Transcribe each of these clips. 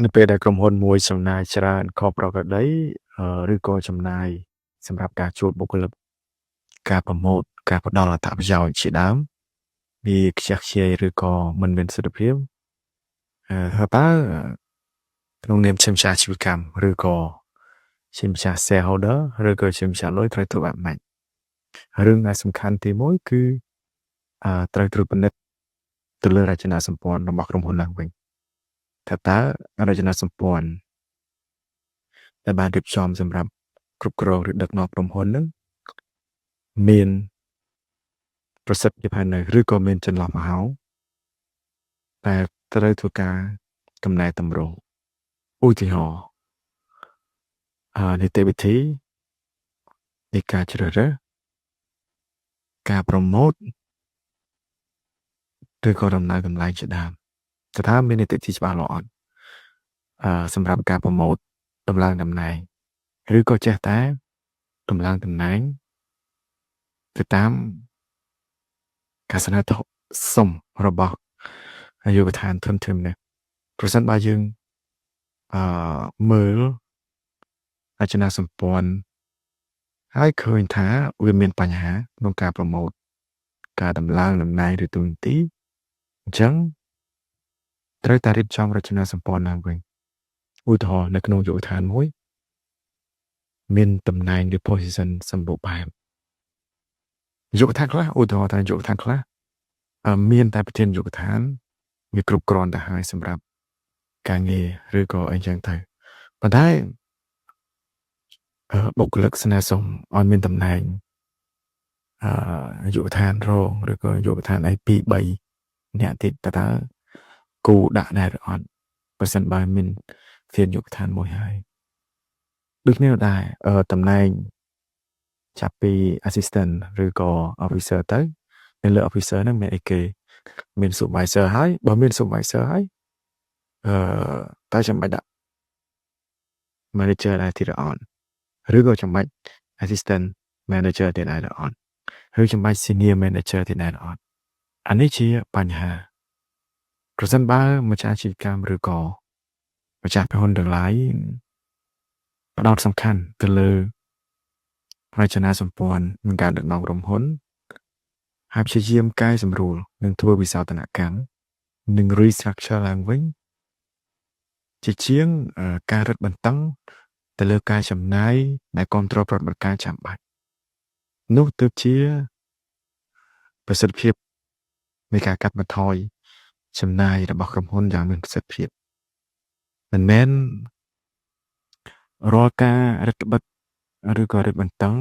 នៅពេលដែលក្រុមហ៊ុនមួយចំណាយច្រើនខុសប្រក្រតីឬក៏ចំណាយសម្រាប់ការជួលបុគ្គលិកការប្រម៉ូទការផ្ដល់អត្ថប្រយោជន៍ជាដើមវាខ្ជះខ្ជាយឬក៏មិនមានសិទ្ធិភាពហើយតើក្នុងនាមជាម្ចាស់អាជីវកម្មឬក៏ជាម្ចាស់ shareholder ឬក៏ជាម្ចាស់លុយត្រូវធ្វើបែបម៉េចរឿងដែលសំខាន់ទីមួយគឺត្រូវត្រួតពិនិត្យទៅលើរចនាសម្ព័ន្ធរបស់ក្រុមហ៊ុនឡើងវិញថាតើរចនាសម្ព័ន្ធដែលបានរៀបចំសម្រាប់គ្រប់គ្រងឬដឹកនាំក្រុមហ៊ុននឹងមានប្រសិទ្ធភាពហើយនៅឬក៏មានចន្លោះប្រហោងតែត្រូវធ្វើការកំណែតម្រូវឧទាហរណ៍នីតិវិធីនៃការជ្រើសរើសការប្រម៉ូទឬក៏ដំណើរកម្លាំងជាដើមថាមាននីតិវិធីច្បាស់លាស់អត់សម្រាប់ការប្រម៉ូទដំឡើងតំណែងឬក៏ចេះតែដំឡើងតំណែងទៅតាមការស្នើសុំរបស់អាយុដ្ឋានធនធាននេះប្រសិនបើយើងមើលរចនាសម្ព័ន្ធហើយឃើញថាវាមានបញ្ហាក្នុងការប្រម៉ូទការដំឡើងតំណែងឬទូនាទីអញ្ចឹងត្រូវតែរៀបចំរចនាសម្ព័ន្ធឡើងវិញឧទាហរណ៍នៅក្នុងយុវដ្ឋានមួយមានតំណែងឬ position សម្បូរបែបយុវដ្ឋានខ្លះឧទាហរណ៍ថាយុវដ្ឋានខ្លះមានតែប្រធានយុវដ្ឋានវាគ្រប់គ្រាន់ទៅហើយសម្រាប់ការងារឬក៏អីចឹងទៅប៉ុន្តែបុគ្គលិកស្នើសុំឲ្យមានតំណែងយុវដ្ឋានរងឬក៏យុវដ្ឋានអី2 3អ្នកទៀតតើគូដាក់ដែរឬអត់ប្រសិនបើមានធានយុវដ្ឋានមួយហើយដូចគ្នាដែរតំណែងចាប់ពី assistant ឬក៏ officer ទៅនៅលើ officer ហ្នឹងមានអីគេមាន supervisor ហើយបើមាន supervisor ហើយតើចាំបាច់ដាក់ manager ដែរទៀតអត់ឬក៏ចាំបាច់ assistant manager ទៀតដែរអត់ឬចាំបាច់ senior manager ទៀតដែរអត់អានេះជាបញ្ហាប្រសិនបើម្ចាស់អាជីវកម្មឬក៏ម្ចាស់ក្រុមហ៊ុនទាំងឡាយផ្ដោតសំខាន់ទៅលើរចនាសម្ព័ន្ធនៃការដឹកនាំក្រុមហ៊ុនហើយព្យាយាមកែសម្រួលនិងធ្វើវិសោធនកម្មនិង restructure ឡើងវិញជាជាងការរឹតបន្តឹងទៅលើការចំណាយដែលគ្រប់គ្រងប្រតិបត្តិការចាំបាច់នោះទើបជាប្រសិទ្ធភាពនៃការកាត់បន្ថយចំណាយរបស់ក្រុមហ៊ុនយ៉ាងមានប្រសិទ្ធភាពមិនមែនរាល់ការរឹតបន្តឹងឬក៏រឹតបន្តឹង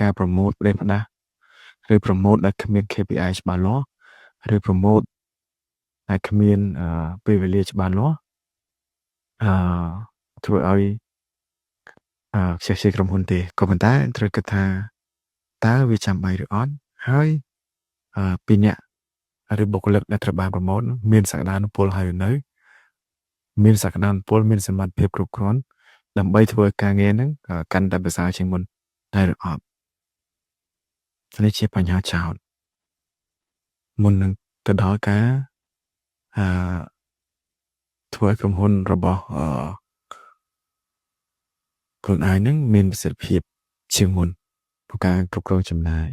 ការប្រម៉ូទផ្ដេសផ្ដាស់ឬប្រម៉ូទដែលគ្មាន KPI ច្បាស់លាស់ឬប្រម៉ូទដែលគ្មានពេលវេលាច្បាស់លាស់ធ្វើឲ្យខ្ជះខ្ជាយក្រុមហ៊ុនទេក៏ប៉ុន្តែត្រូវគិតថាតើវាចាំបាច់ឬអត់ហើយពីអ្នកឬបុគ្គលិកដែលត្រូវបានប្រម៉ូទមានសក្តានុពលហើយនៅមានសក្តានុពលមានសមត្ថភាពគ្រប់គ្រាន់ដើម្បីធ្វើការងារហ្នឹងកាន់តែប្រសើរជាងមុនតែឬអត់នេះជាបញ្ហាចោតមុននឹងទៅដល់ការធ្វើឲ្យក្រុមហ៊ុនរបស់ខ្លួនឯងហ្នឹងមានប្រសិទ្ធភាពជាងមុនក្នុងការគ្រប់គ្រងចំណាយ